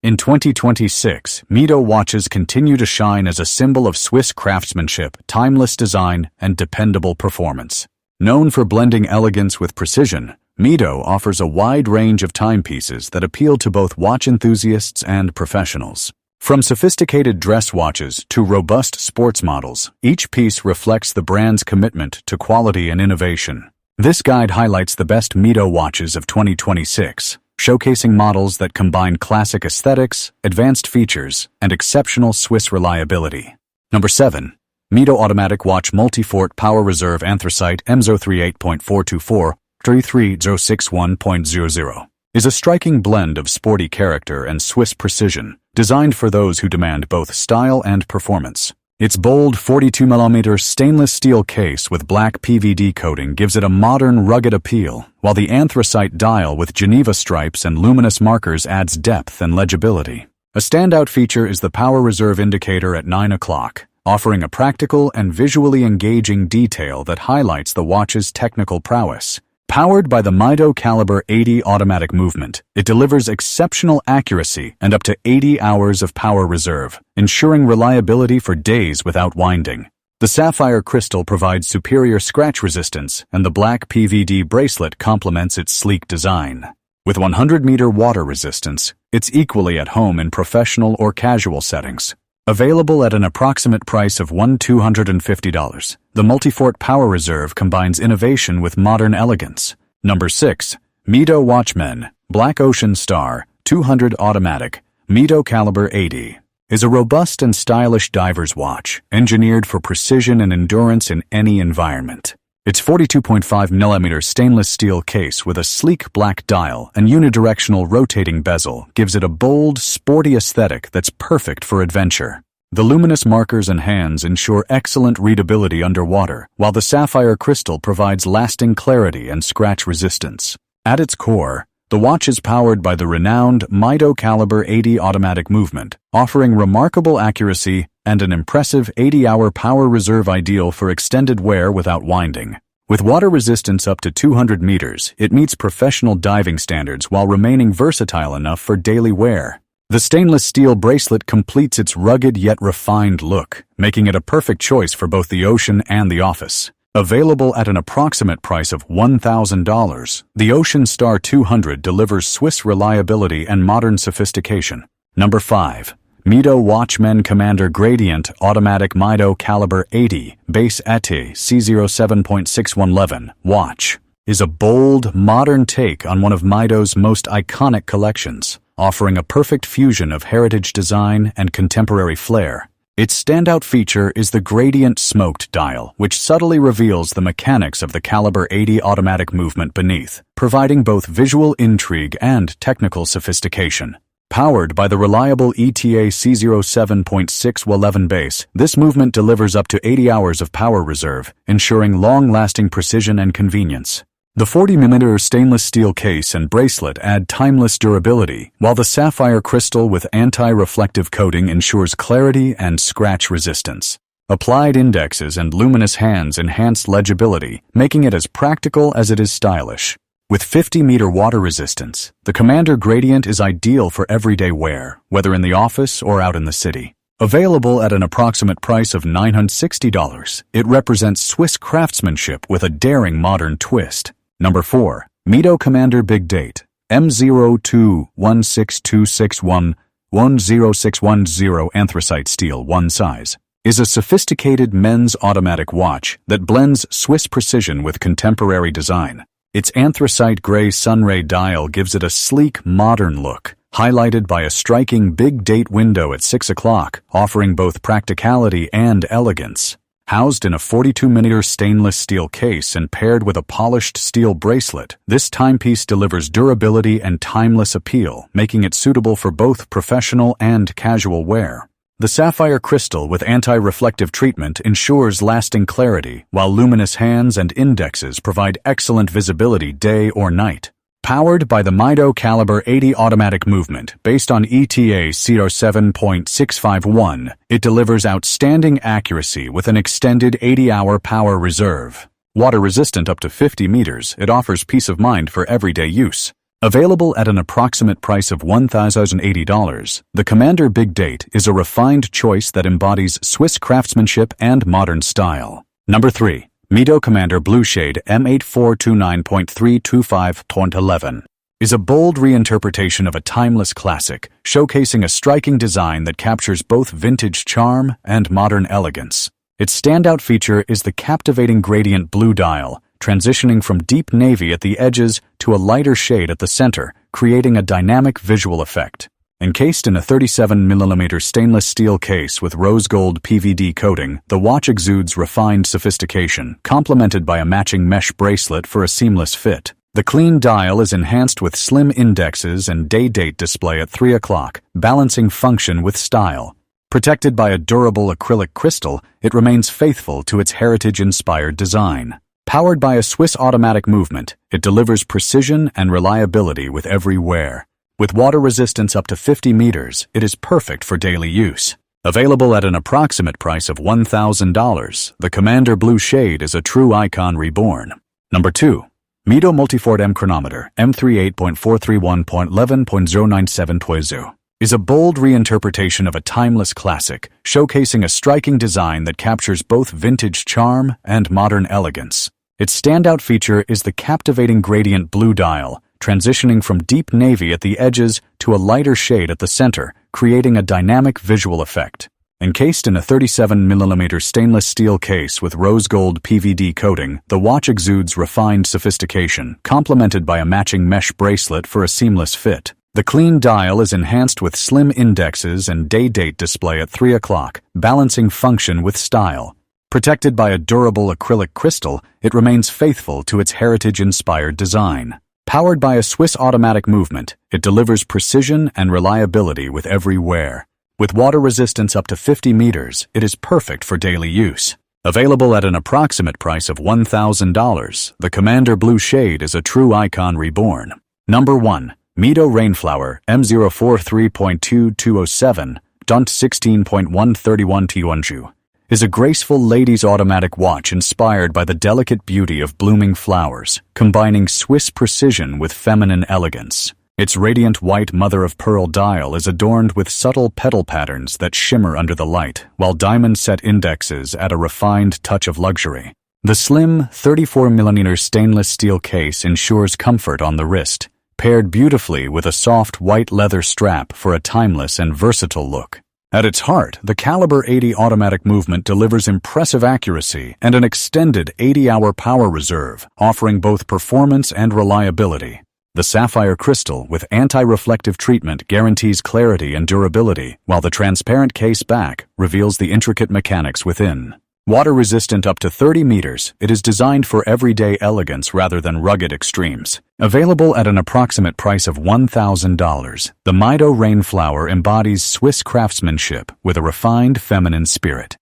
In 2026, Mido watches continue to shine as a symbol of Swiss craftsmanship, timeless design, and dependable performance. Known for blending elegance with precision, Mido offers a wide range of timepieces that appeal to both watch enthusiasts and professionals. From sophisticated dress watches to robust sports models, each piece reflects the brand's commitment to quality and innovation. This guide highlights the best Mido watches of 2026, showcasing models that combine classic aesthetics, advanced features, and exceptional Swiss reliability. Number 7. Mido Automatic Watch Multifort Power Reserve Anthracite M038.424 33061.00 is a striking blend of sporty character and Swiss precision, designed for those who demand both style and performance. Its bold 42mm stainless steel case with black PVD coating gives it a modern, rugged appeal, while the anthracite dial with Geneva stripes and luminous markers adds depth and legibility. A standout feature is the power reserve indicator at 9 o'clock, offering a practical and visually engaging detail that highlights the watch's technical prowess. Powered by the Mido Caliber 80 automatic movement, it delivers exceptional accuracy and up to 80 hours of power reserve, ensuring reliability for days without winding. The sapphire crystal provides superior scratch resistance, and the black PVD bracelet complements its sleek design. With 100-meter water resistance, it's equally at home in professional or casual settings. Available at an approximate price of $1,250, the multifort power reserve combines innovation with modern elegance. Number 6. Mido Watchman Black Ocean Star 200 Automatic Mido Caliber 80 is a robust and stylish diver's watch, engineered for precision and endurance in any environment. Its 42.5mm stainless steel case with a sleek black dial and unidirectional rotating bezel gives it a bold, sporty aesthetic that's perfect for adventure. The luminous markers and hands ensure excellent readability underwater, while the sapphire crystal provides lasting clarity and scratch resistance. At its core, the watch is powered by the renowned Mido Caliber 80 automatic movement, offering remarkable accuracy and an impressive 80-hour power reserve ideal for extended wear without winding. With water resistance up to 200 meters, it meets professional diving standards while remaining versatile enough for daily wear. The stainless steel bracelet completes its rugged yet refined look, making it a perfect choice for both the ocean and the office. Available at an approximate price of $1,000, the Ocean Star 200 delivers Swiss reliability and modern sophistication. Number 5. Mido Watchman Commander Gradient Automatic Mido Caliber 80 Base AT C07.6111 watch is a bold, modern take on one of Mido's most iconic collections, offering a perfect fusion of heritage design and contemporary flair. Its standout feature is the gradient smoked dial, which subtly reveals the mechanics of the Caliber 80 automatic movement beneath, providing both visual intrigue and technical sophistication. Powered by the reliable ETA C07.611 base, this movement delivers up to 80 hours of power reserve, ensuring long-lasting precision and convenience. The 40mm stainless steel case and bracelet add timeless durability, while the sapphire crystal with anti-reflective coating ensures clarity and scratch resistance. Applied indexes and luminous hands enhance legibility, making it as practical as it is stylish. With 50-meter water resistance, the Commander Gradient is ideal for everyday wear, whether in the office or out in the city. Available at an approximate price of $960, it represents Swiss craftsmanship with a daring modern twist. Number 4. Mido Commander Big Date M0216261106110 Anthracitesteel 1 size is a sophisticated men's automatic watch that blends Swiss precision with contemporary design. Its anthracite gray sunray dial gives it a sleek, modern look, highlighted by a striking big date window at 6 o'clock, offering both practicality and elegance. Housed in a 42mm stainless steel case and paired with a polished steel bracelet, this timepiece delivers durability and timeless appeal, making it suitable for both professional and casual wear. The sapphire crystal with anti-reflective treatment ensures lasting clarity, while luminous hands and indexes provide excellent visibility day or night. Powered by the Mido Caliber 80 automatic movement based on ETA CR7.651, it delivers outstanding accuracy with an extended 80-hour power reserve. Water resistant up to 50 meters, it offers peace of mind for everyday use. Available at an approximate price of $1,080, the Commander Big Date is a refined choice that embodies Swiss craftsmanship and modern style. Number 3. Mido Commander Blue Shade M8429.325.11 is a bold reinterpretation of a timeless classic, showcasing a striking design that captures both vintage charm and modern elegance. Its standout feature is the captivating gradient blue dial, transitioning from deep navy at the edges to a lighter shade at the center, creating a dynamic visual effect. Encased in a 37mm stainless steel case with rose gold PVD coating, the watch exudes refined sophistication, complemented by a matching mesh bracelet for a seamless fit. The clean dial is enhanced with slim indexes and day-date display at 3 o'clock, balancing function with style. Protected by a durable acrylic crystal, it remains faithful to its heritage-inspired design. Powered by a Swiss automatic movement, it delivers precision and reliability with every wear. With water resistance up to 50 meters, it is perfect for daily use. Available at an approximate price of $1,000, the Commander Blue Shade is a true icon reborn. Number 2. Mido Multifort M Chronometer M38.431.11.097.2 is a bold reinterpretation of a timeless classic, showcasing a striking design that captures both vintage charm and modern elegance. Its standout feature is the captivating gradient blue dial, transitioning from deep navy at the edges to a lighter shade at the center, creating a dynamic visual effect. Encased in a 37mm stainless steel case with rose gold PVD coating, the watch exudes refined sophistication, complemented by a matching mesh bracelet for a seamless fit. The clean dial is enhanced with slim indexes and day-date display at 3 o'clock, balancing function with style. Protected by a durable acrylic crystal, it remains faithful to its heritage-inspired design. Powered by a Swiss automatic movement, it delivers precision and reliability with every wear. With water resistance up to 50 meters, it is perfect for daily use. Available at an approximate price of $1,000, the Commander Blue Shade is a true icon reborn. Number 1. Mido Rainflower M043.2207.16.131T1 is a graceful ladies' automatic watch inspired by the delicate beauty of blooming flowers, combining Swiss precision with feminine elegance. Its radiant white mother-of-pearl dial is adorned with subtle petal patterns that shimmer under the light, while diamond-set indexes add a refined touch of luxury. The slim 34mm stainless steel case ensures comfort on the wrist, paired beautifully with a soft white leather strap for a timeless and versatile look. At its heart, the Caliber 80 automatic movement delivers impressive accuracy and an extended 80-hour power reserve, offering both performance and reliability. The sapphire crystal with anti-reflective treatment guarantees clarity and durability, while the transparent case back reveals the intricate mechanics within. Water-resistant up to 30 meters, it is designed for everyday elegance rather than rugged extremes. Available at an approximate price of $1,000, the Mido Rainflower embodies Swiss craftsmanship with a refined feminine spirit.